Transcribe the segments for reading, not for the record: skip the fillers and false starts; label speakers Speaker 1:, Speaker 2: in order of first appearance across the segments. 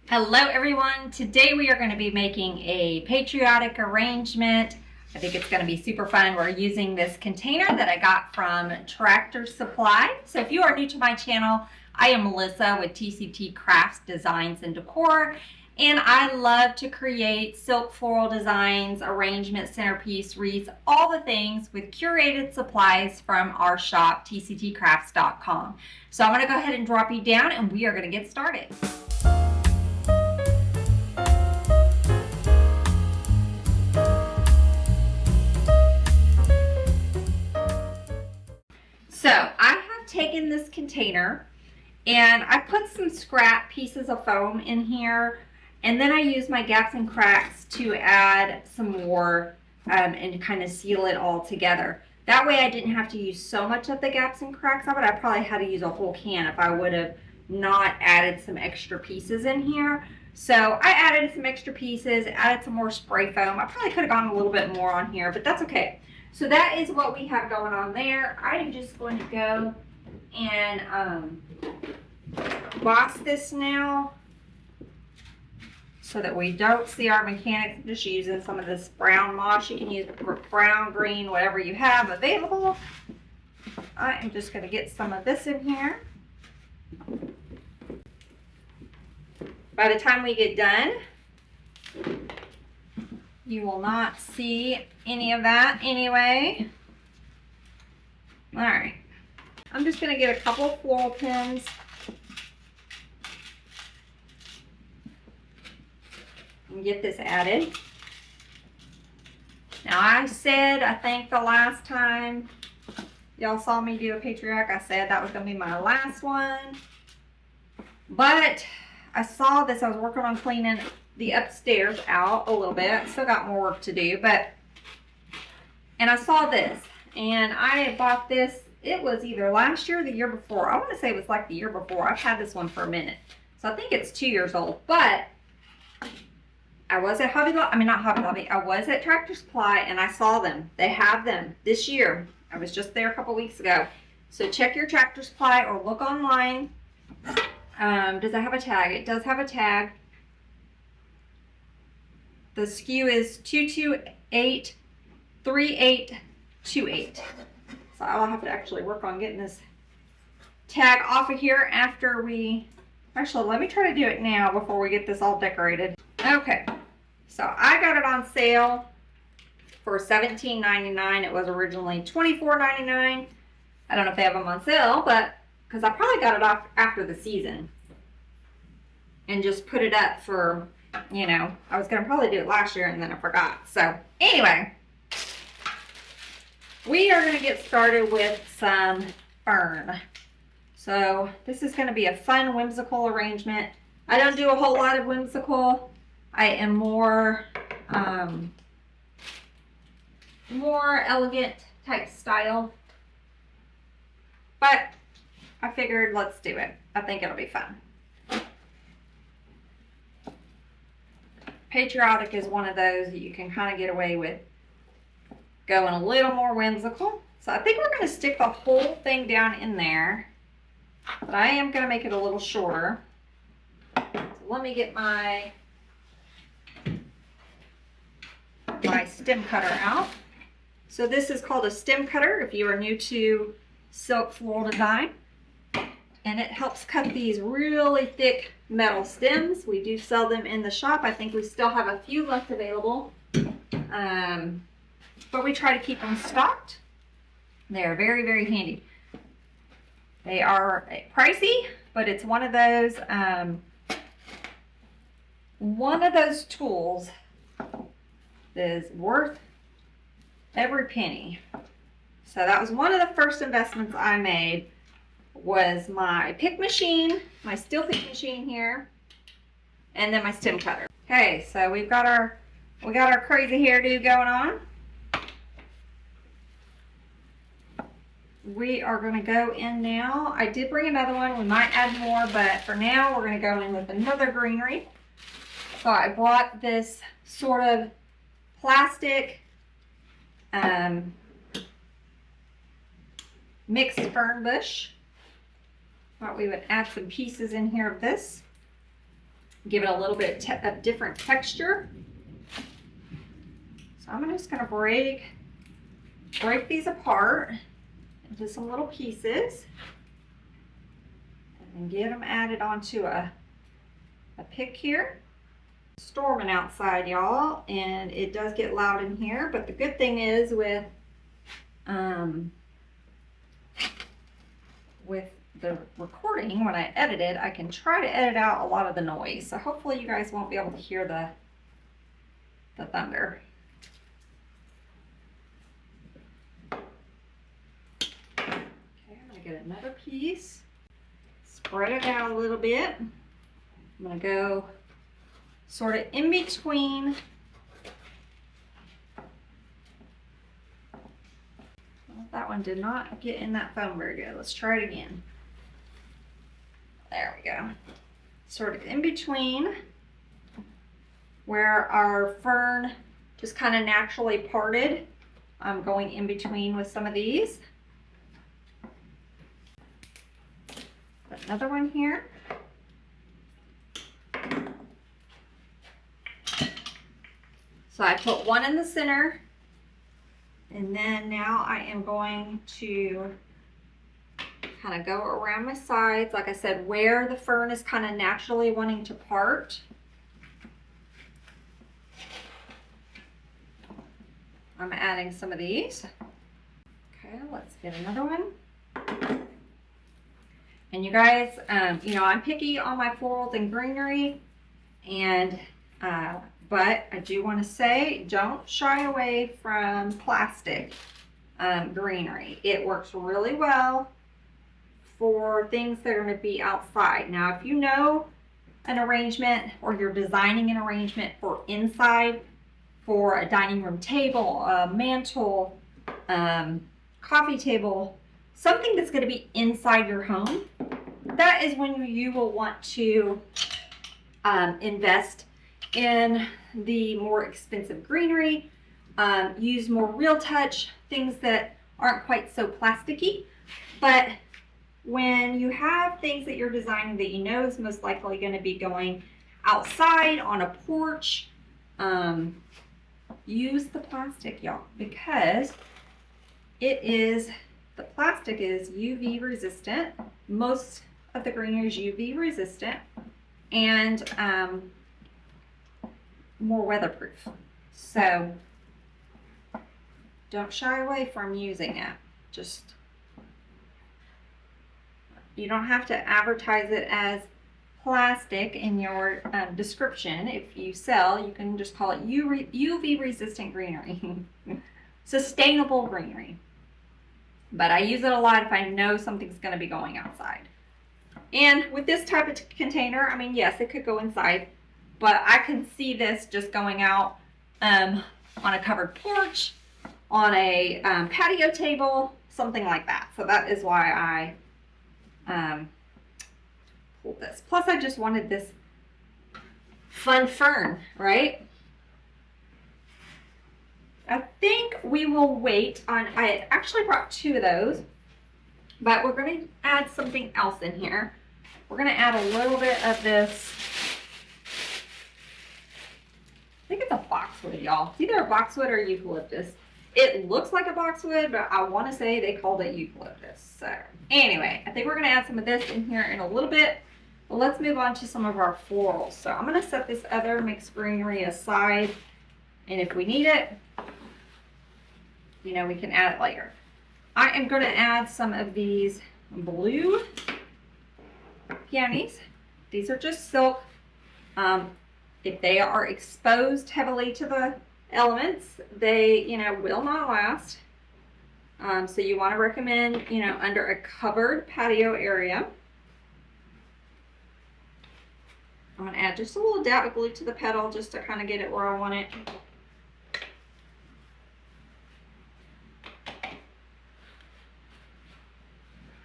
Speaker 1: Hello everyone, today we are going to be making a patriotic arrangement. I think it's going to be super fun. We're using this container that I got from Tractor Supply. So if you are new to my channel, I am Melissa with TCT Crafts, Designs, and Decor. And I love to create silk floral designs, arrangement, centerpiece, wreaths, all the things with curated supplies from our shop, tctcrafts.com. So I'm going to go ahead and drop you down and we are going to get started. So I have taken this container and I put some scrap pieces of foam in here, and then I use my gaps and cracks to add some more and kind of seal it all together. That way I didn't have to use so much of the gaps and cracks of it. I probably had to use a whole can if I would have not added some extra pieces in here. So I added some extra pieces, added some more spray foam. I probably could have gone a little bit more on here, but that's okay. So that is what we have going on there. I am just going to go and boss this now so that we don't see our mechanics. I'm just using some of this brown moss. You can use brown, green, whatever you have available. I am just going to get some of this in here. By the time we get done, you will not see any of that anyway. All right. I'm just going to get a couple of floral pins. And get this added. Now I said, I think the last time y'all saw me do a patriotic, I said that was going to be my last one. But I saw this, I was working on cleaning the upstairs out a little bit. Still got more work to do, and I saw this and I bought this. It was either last year or the year before. I want to say it was like the year before. I've had this one for a minute. So I think it's 2 years old, but I was at Hobby Lobby, not Hobby Lobby, I was at Tractor Supply and I saw them. They have them this year. I was just there a couple weeks ago. So check your Tractor Supply or look online. Does it have a tag? It does have a tag. The SKU is 2283828. So I'll have to actually work on getting this tag off of here after we, actually let me try to do it now before we get this all decorated. Okay, so I got it on sale for $17.99. It was originally $24.99. I don't know if they have them on sale, but because I probably got it off after the season and just put it up for, you know, I was going to probably do it last year and then I forgot. So anyway, we are going to get started with some fern. So this is going to be a fun, whimsical arrangement. I don't do a whole lot of whimsical. I am more elegant type style. But I figured let's do it. I think it'll be fun. Patriotic is one of those that you can kind of get away with going a little more whimsical. So I think we're going to stick the whole thing down in there. But I am going to make it a little shorter. So let me get my stem cutter out. So this is called a stem cutter if you are new to silk floral design. And it helps cut these really thick metal stems. We do sell them in the shop. I think we still have a few left available. But we try to keep them stocked. They're very, very handy. They are pricey, but it's one of those tools that is worth every penny. So that was one of the first investments I made, was my pick machine, my steel pick machine here, and then my stem cutter. Okay, so we got our crazy hairdo going on. We are going to go in now. I did bring another one. We might add more, but for now we're going to go in with another greenery. So I bought this sort of plastic mixed fern bush. Thought we would add some pieces in here of this. give it a little bit of different texture. So I'm just going to break these apart into some little pieces and get them added onto a pick here. Storming outside, y'all, and it does get loud in here, but the good thing is with the recording, when I edit it, I can try to edit out a lot of the noise. So hopefully you guys won't be able to hear the thunder. Okay, I'm gonna get another piece, spread it out a little bit. I'm gonna go sort of in between. Well, that one did not get in that foam very good. Let's try it again. There we go. Sort of in between where our fern just kind of naturally parted. I'm going in between with some of these. Put another one here. So I put one in the center, and then now I am going to kind of go around my sides, like I said, where the fern is kind of naturally wanting to part. I'm adding some of these. Okay, let's get another one. And you guys, you know, I'm picky on my florals and greenery, and but I do want to say, don't shy away from plastic greenery. It works really well for things that are going to be outside. Now, if you know an arrangement or you're designing an arrangement for inside, for a dining room table, a mantle, coffee table, something that's going to be inside your home, that is when you will want to invest in the more expensive greenery, use more real touch, things that aren't quite so plasticky. But when you have things that you're designing that you know is most likely going to be going outside on a porch, use the plastic, y'all, because the plastic is UV resistant. Most of the greenery is UV resistant and more weatherproof. So don't shy away from using it. Just, you don't have to advertise it as plastic in your description. If you sell, you can just call it UV resistant greenery. Sustainable greenery. But I use it a lot if I know something's going to be going outside. And with this type of container, I mean, yes, it could go inside, but I can see this just going out on a covered porch, on a patio table, something like that. So that is why I pulled this. Plus, I just wanted this fun fern, right? I think we will wait on, I actually brought two of those, but we're going to add something else in here. We're going to add a little bit of this, I think it's a boxwood, y'all. It's either a boxwood or eucalyptus. It looks like a boxwood, but I want to say they called it eucalyptus. So anyway, I think we're going to add some of this in here in a little bit. But let's move on to some of our florals. So I'm going to set this other mixed greenery aside, and if we need it, you know, we can add it later. I am going to add some of these blue peonies. These are just silk. If they are exposed heavily to the elements, they, you know, will not last. So you want to recommend, you know, under a covered patio area. I'm going to add just a little dab of glue to the petal just to kind of get it where I want it.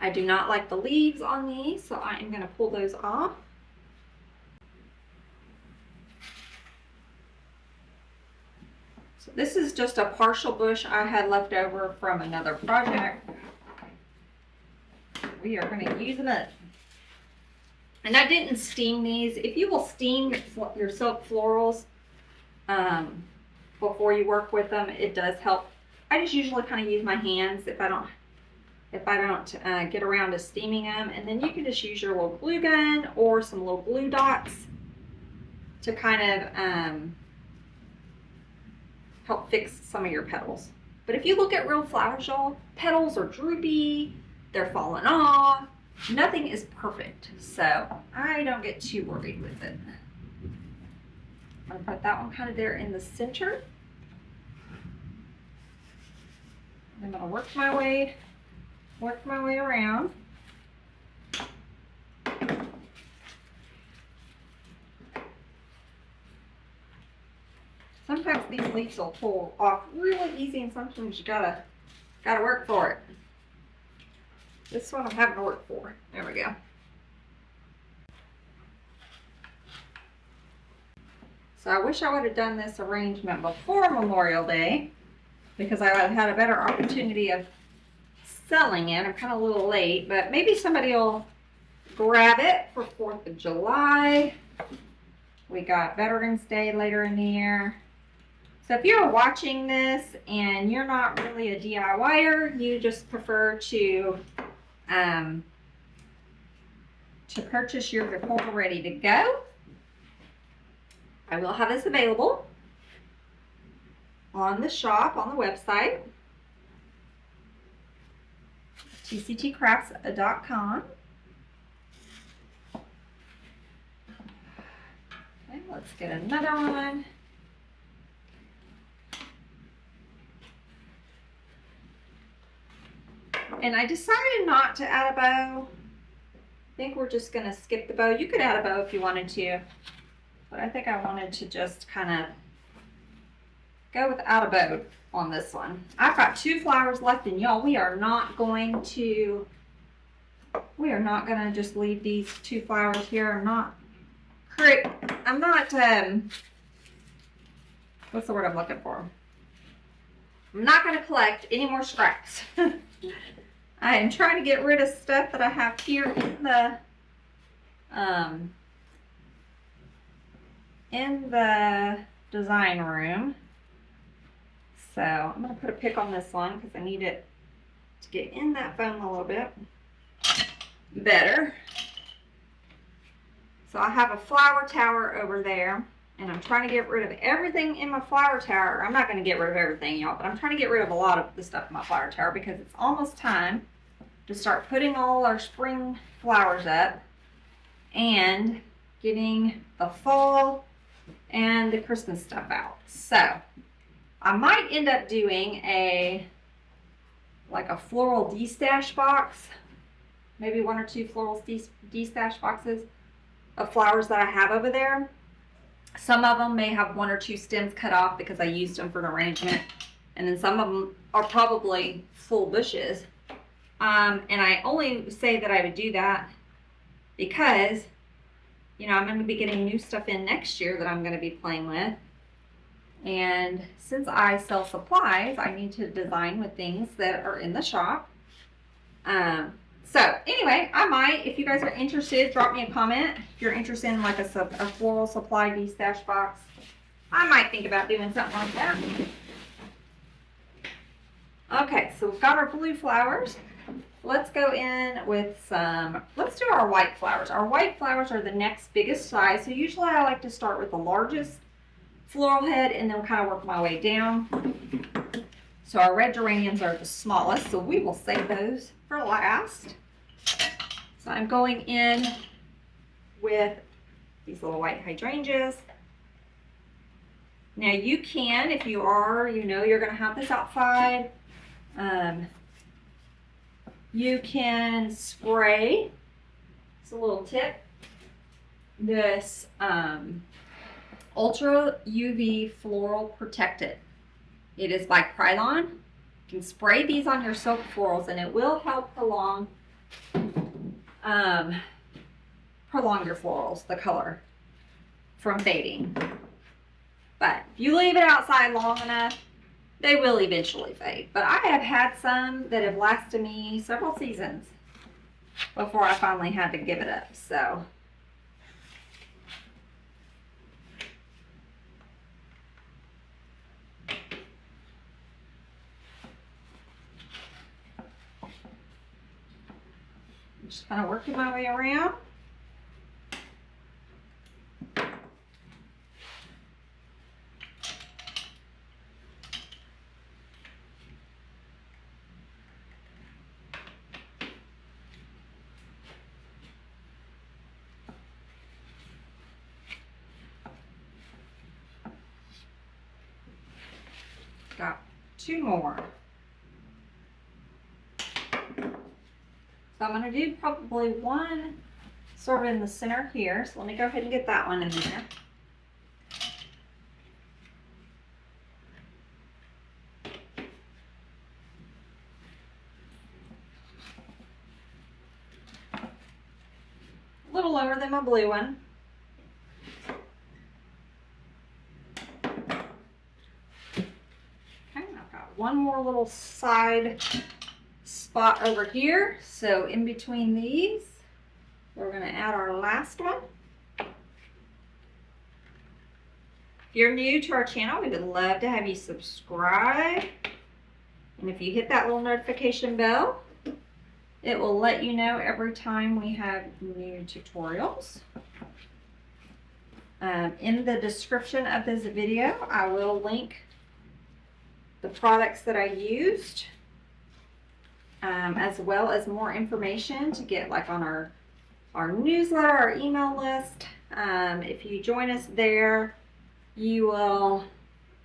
Speaker 1: I do not like the leaves on these, so I am going to pull those off. So this is just a partial bush I had left over from another project. We are going to use them up. And I didn't steam these. If you will steam your silk florals before you work with them, it does help. I just usually kind of use my hands if I don't get around to steaming them. And then you can just use your little glue gun or some little glue dots to kind of help fix some of your petals. But if you look at real flowers, y'all, petals are droopy, they're falling off. Nothing is perfect, so I don't get too worried with it. I'm gonna put that one kind of there in the center. I'm gonna work my way around. Sometimes these leaves will pull off really easy, and sometimes you gotta work for it. This one I'm having to work for. There we go. So I wish I would have done this arrangement before Memorial Day, because I would have had a better opportunity of selling it. I'm kind of a little late, but maybe somebody will grab it for 4th of July. We got Veterans Day later in the year. So if you're watching this and you're not really a DIYer, you just prefer to purchase your decor ready to go, I will have this available on the shop, on the website, tctcrafts.com. Okay, let's get another one. And I decided not to add a bow. I think we're just going to skip the bow. You could add a bow if you wanted to, but I think I wanted to just kind of go without a bow on this one. I've got 2 flowers left, and y'all, we are not going to just leave these 2 flowers here. I'm not, what's the word I'm looking for? I'm not going to collect any more scraps. I am trying to get rid of stuff that I have here in the design room. So I'm going to put a pick on this one because I need it to get in that foam a little bit better. So I have a flower tower over there, and I'm trying to get rid of everything in my flower tower. I'm not going to get rid of everything, y'all, but I'm trying to get rid of a lot of the stuff in my flower tower because it's almost time to start putting all our spring flowers up and getting the fall and the Christmas stuff out. So I might end up doing like a floral de-stash box, maybe 1 or 2 floral de-stash boxes of flowers that I have over there. Some of them may have 1 or 2 stems cut off because I used them for an arrangement, and then some of them are probably full bushes. And I only say that I would do that because, you know, I'm going to be getting new stuff in next year that I'm going to be playing with. And since I sell supplies, I need to design with things that are in the shop. So anyway, I might, if you guys are interested, drop me a comment. If you're interested in like a floral supply de-stash box, I might think about doing something like that. Okay, so we've got our blue flowers. Let's go in with let's do our white flowers. Our white flowers are the next biggest size. So usually I like to start with the largest floral head and then kind of work my way down. So our red geraniums are the smallest, so we will save those for last. So I'm going in with these little white hydrangeas. Now you can, if you are, you know you're going to have this outside, you can spray, it's a little tip, this Ultra UV Floral Protected. It is by Krylon. You can spray these on your silk florals and it will help prolong your florals, the color, from fading. But if you leave it outside long enough, they will eventually fade. But I have had some that have lasted me several seasons before I finally had to give it up. So Just kind of working my way around. Got 2 more. So I'm going to do probably one sort of in the center here. So let me go ahead and get that one in there. A little lower than my blue one. Okay, I've got one more little side spot over here. So in between these, we're going to add our last one. If you're new to our channel, we would love to have you subscribe. And if you hit that little notification bell, it will let you know every time we have new tutorials. In the description of this video, I will link the products that I used, as well as more information to get like on our newsletter, our email list. If you join us there, you will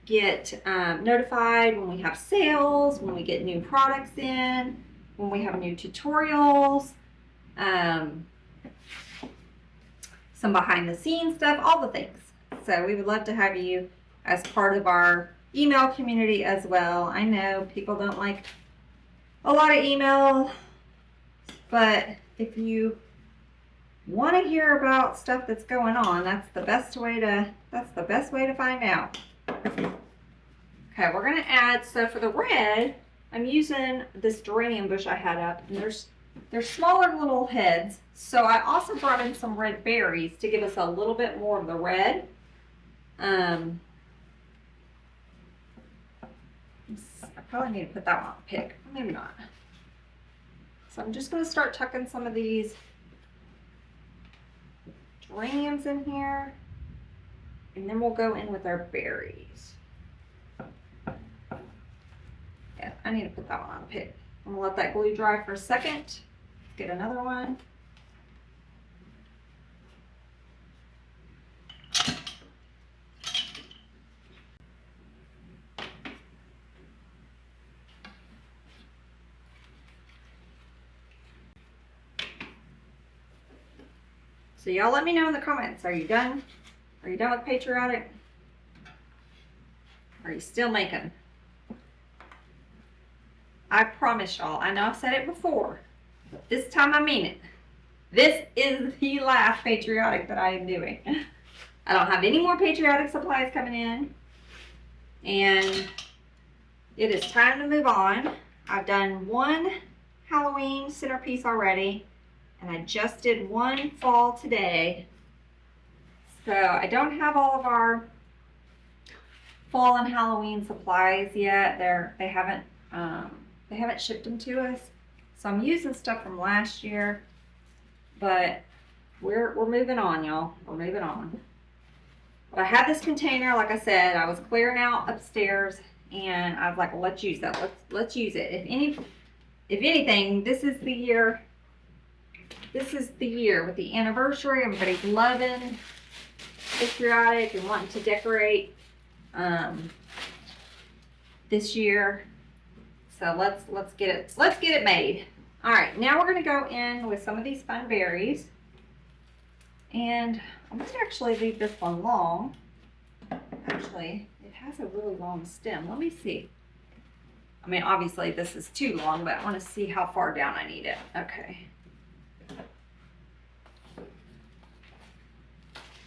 Speaker 1: get notified when we have sales, when we get new products in, when we have new tutorials, some behind the scenes stuff, all the things. So we would love to have you as part of our email community as well. I know people don't like a lot of email, but if you want to hear about stuff that's going on, that's the best way to find out. Okay, we're going to add, so for the red, I'm using this geranium bush I had up, and there's smaller little heads. So I also brought in some red berries to give us a little bit more of the red. I probably need to put that one on a pick, maybe not. So I'm just going to start tucking some of these geraniums in here, and then we'll go in with our berries. Yeah, I need to put that one on a pick. I'm going to let that glue dry for a second. Let's get another one. So y'all let me know in the comments, are you done? Are you done with Patriotic? Are you still making? I promise y'all, I know I've said it before, but this time I mean it. This is the last Patriotic that I am doing. I don't have any more Patriotic supplies coming in, and it is time to move on. I've done one Halloween centerpiece already, and I just did one fall today. So I don't have all of our fall and Halloween supplies yet. They haven't shipped them to us. So I'm using stuff from last year, but we're moving on, y'all. We're moving on. But I had this container, like I said, I was clearing out upstairs, and I was like, well, let's use that. Let's use it. If anything, this is the year. This is the year with the anniversary. Everybody's loving Patriotic and wanting to decorate this year. So let's get it made. All right, now we're gonna go in with some of these fun berries, and I'm gonna actually leave this one long. Actually, it has a really long stem. Let me see. I mean, obviously this is too long, but I want to see how far down I need it. Okay.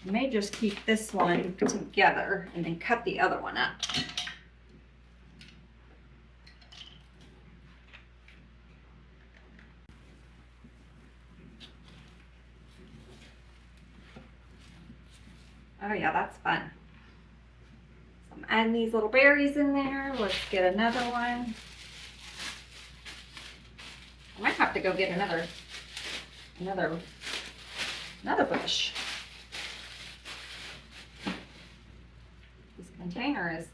Speaker 1: I may just keep this one together and then cut the other one up. Oh yeah, that's fun. So I'm adding these little berries in there. Let's get another one. I might have to go get another another bush. This container is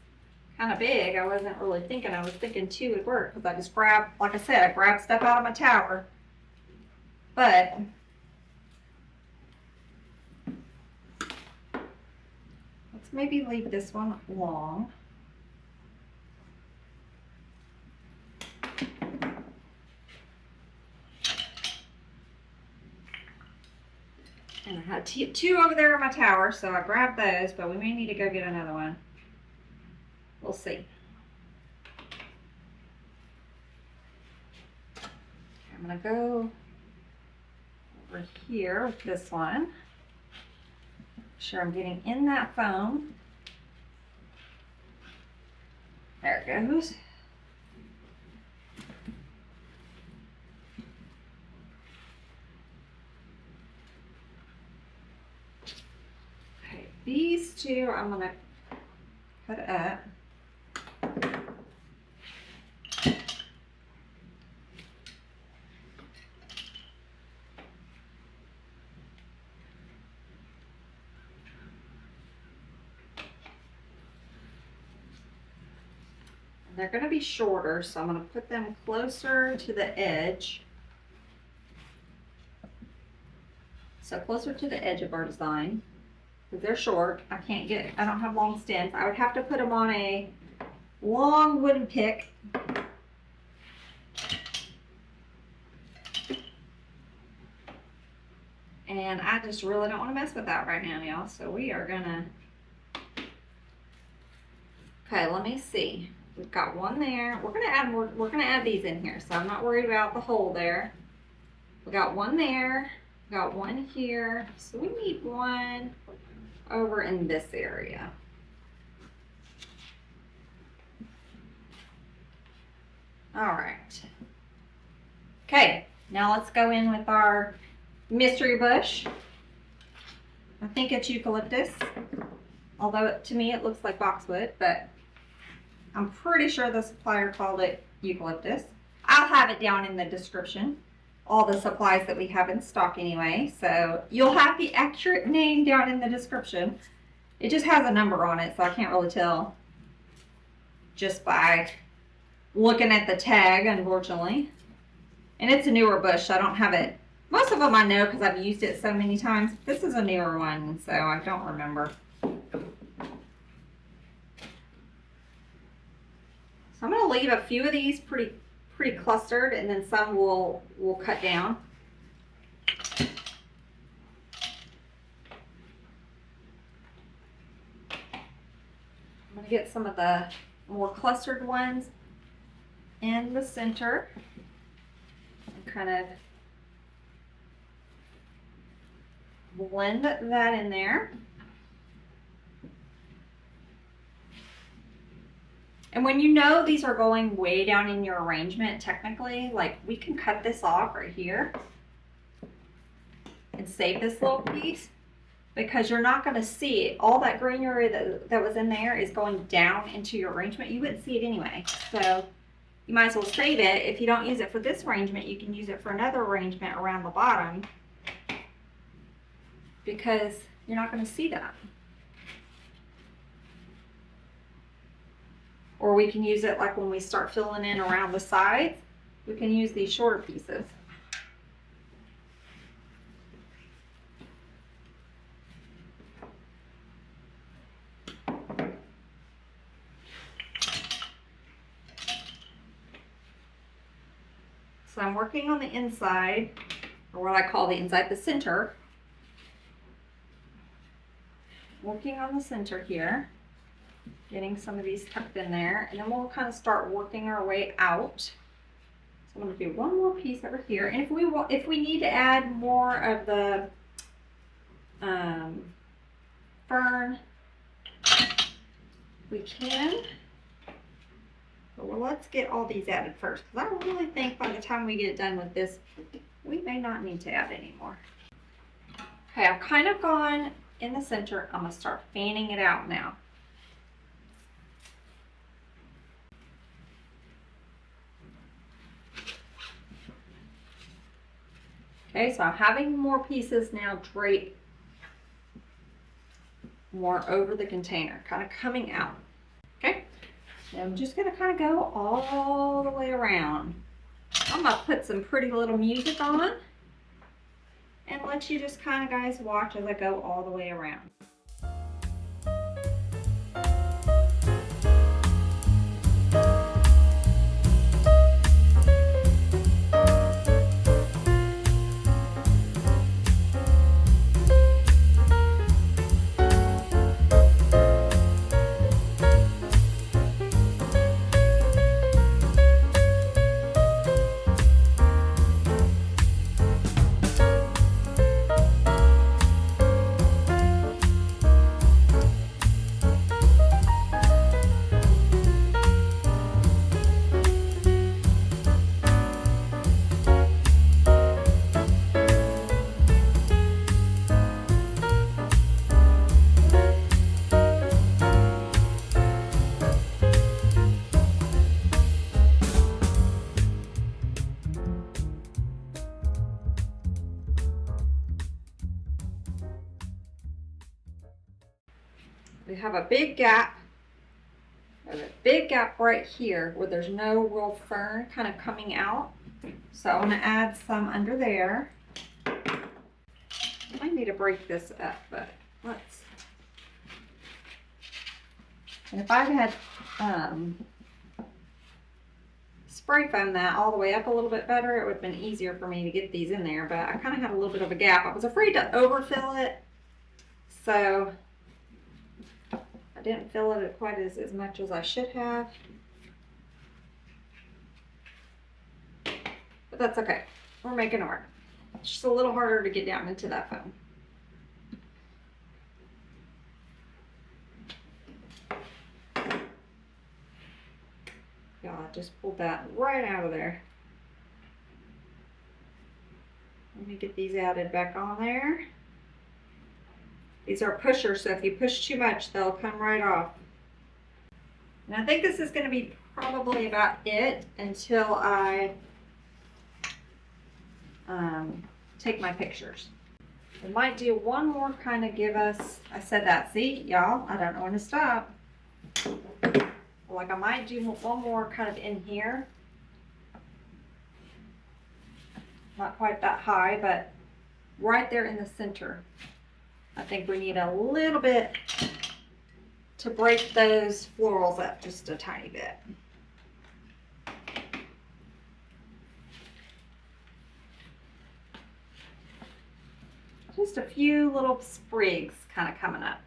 Speaker 1: kind of big. I wasn't really thinking. I was thinking 2 would work because I just grabbed, like I said, I grabbed stuff out of my tower. But let's maybe leave this one long. And I had 2 over there in my tower, so I grabbed those, but we may need to go get another one. We'll see. I'm gonna go over here with this one. Make sure I'm getting in that foam. There it goes. Okay, these 2 I'm gonna cut up. They're going to be shorter, so I'm going to put them closer to the edge. So closer to the edge of our design. Because they're short. I don't have long stems. I would have to put them on a long wooden pick. And I just really don't want to mess with that right now, y'all. So we are going to... Okay, let me see. We've got one there. We're gonna add more. We're gonna add these in here, so I'm not worried about the hole there. We got one there. We got one here. So we need one over in this area. All right. Okay. Now let's go in with our mystery bush. I think it's eucalyptus, although to me it looks like boxwood, but I'm pretty sure the supplier called it eucalyptus. I'll have it down in the description, all the supplies that we have in stock anyway, so you'll have the accurate name down in the description. It just has a number on it, so I can't really tell just by looking at the tag, unfortunately. And it's a newer bush, so I don't have it. Most of them I know because I've used it so many times. This is a newer one, so I don't remember. So I'm going to leave a few of these pretty clustered, and then some we'll cut down. I'm going to get some of the more clustered ones in the center and kind of blend that in there. And when you know these are going way down in your arrangement, technically, like we can cut this off right here and save this little piece because you're not going to see it. All that greenery that was in there is going down into your arrangement. You wouldn't see it anyway. So you might as well save it. If you don't use it for this arrangement, you can use it for another arrangement around the bottom because you're not going to see that. Or we can use it like when we start filling in around the sides, we can use these shorter pieces. So I'm working on the inside, or what I call the inside, the center. Working on the center here. Getting some of these tucked in there, and then we'll kind of start working our way out. So I'm going to do one more piece over here, and if we need to add more of the fern, we can. But well, let's get all these added first, because I really think by the time we get done with this, we may not need to add any more. Okay, I've kind of gone in the center. I'm going to start fanning it out now. Okay, so I'm having more pieces now drape more over the container, kind of coming out. Okay, and I'm just gonna kind of go all the way around. I'm gonna put some pretty little music on and let you just kind of guys watch as I go all the way around. We have a big gap right here where there's no real fern kind of coming out. So I'm going to add some under there. I need to break this up, but let's. And if I had spray foam that all the way up a little bit better, it would have been easier for me to get these in there, but I kind of had a little bit of a gap. I was afraid to overfill it, so I didn't fill it quite as much as I should have. But that's okay. We're making it work. It's just a little harder to get down into that foam. Yeah, I just pulled that right out of there. Let me get these added back on there. These are pushers, so if you push too much, they'll come right off. And I think this is going to be probably about it until I take my pictures. I might do one more, kind of give us, I said that, see, y'all, I don't know when to stop. Like I might do one more kind of in here. Not quite that high, but right there in the center. I think we need a little bit to break those florals up just a tiny bit. Just a few little sprigs kind of coming up.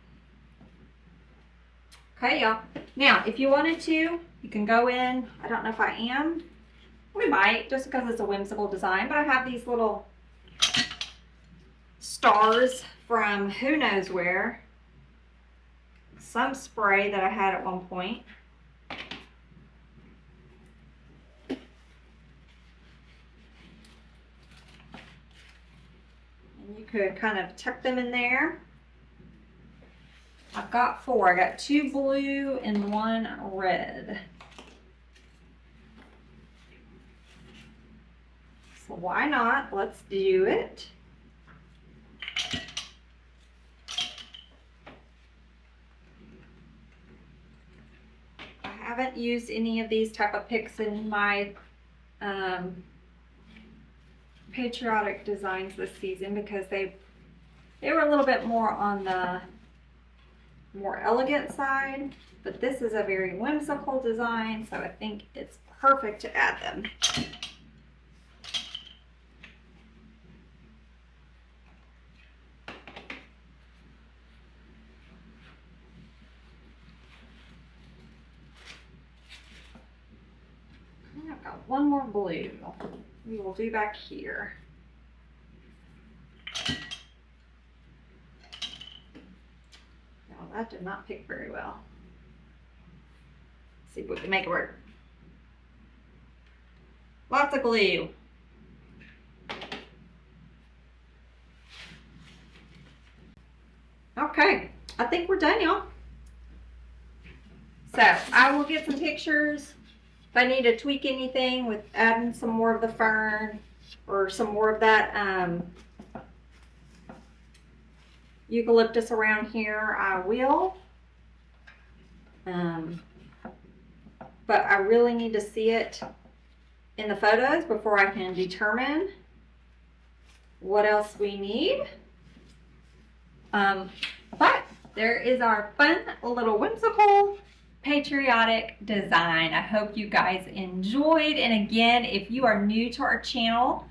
Speaker 1: Okay, y'all. Now, if you wanted to, you can go in. I don't know if I am. We might, just because it's a whimsical design, but I have these little stars from who knows where. Some spray that I had at one point. And you could kind of tuck them in there. I've got 4. I got 2 blue and 1 red. So why not? Let's do it. I haven't used any of these type of picks in my Patriotic designs this season because they were a little bit more on the more elegant side, but this is a very whimsical design, so I think it's perfect to add them. I've got one more blue we will do back here. That did not pick very well. Let's see if we can make it work. Lots of glue. Okay, I think we're done, y'all. So I will get some pictures. If I need to tweak anything with adding some more of the fern or some more of that eucalyptus around here, I will. But I really need to see it in the photos before I can determine what else we need. But there is our fun little whimsical patriotic design. I hope you guys enjoyed. And again, if you are new to our channel,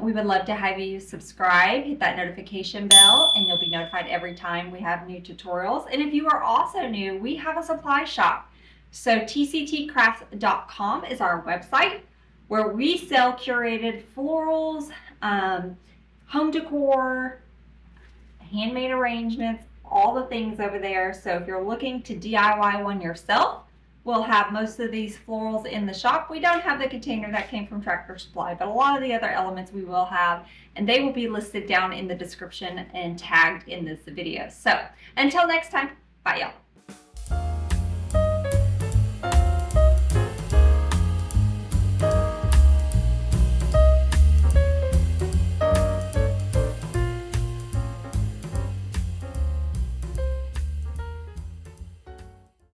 Speaker 1: we would love to have you subscribe, hit that notification bell, and you'll be notified every time we have new tutorials. And if you are also new, we have a supply shop. So tctcrafts.com is our website where we sell curated florals, home decor, handmade arrangements, all the things over there. So if you're looking to DIY one yourself, we'll have most of these florals in the shop. We don't have the container that came from Tractor Supply, but a lot of the other elements we will have, and they will be listed down in the description and tagged in this video. So until next time, bye y'all.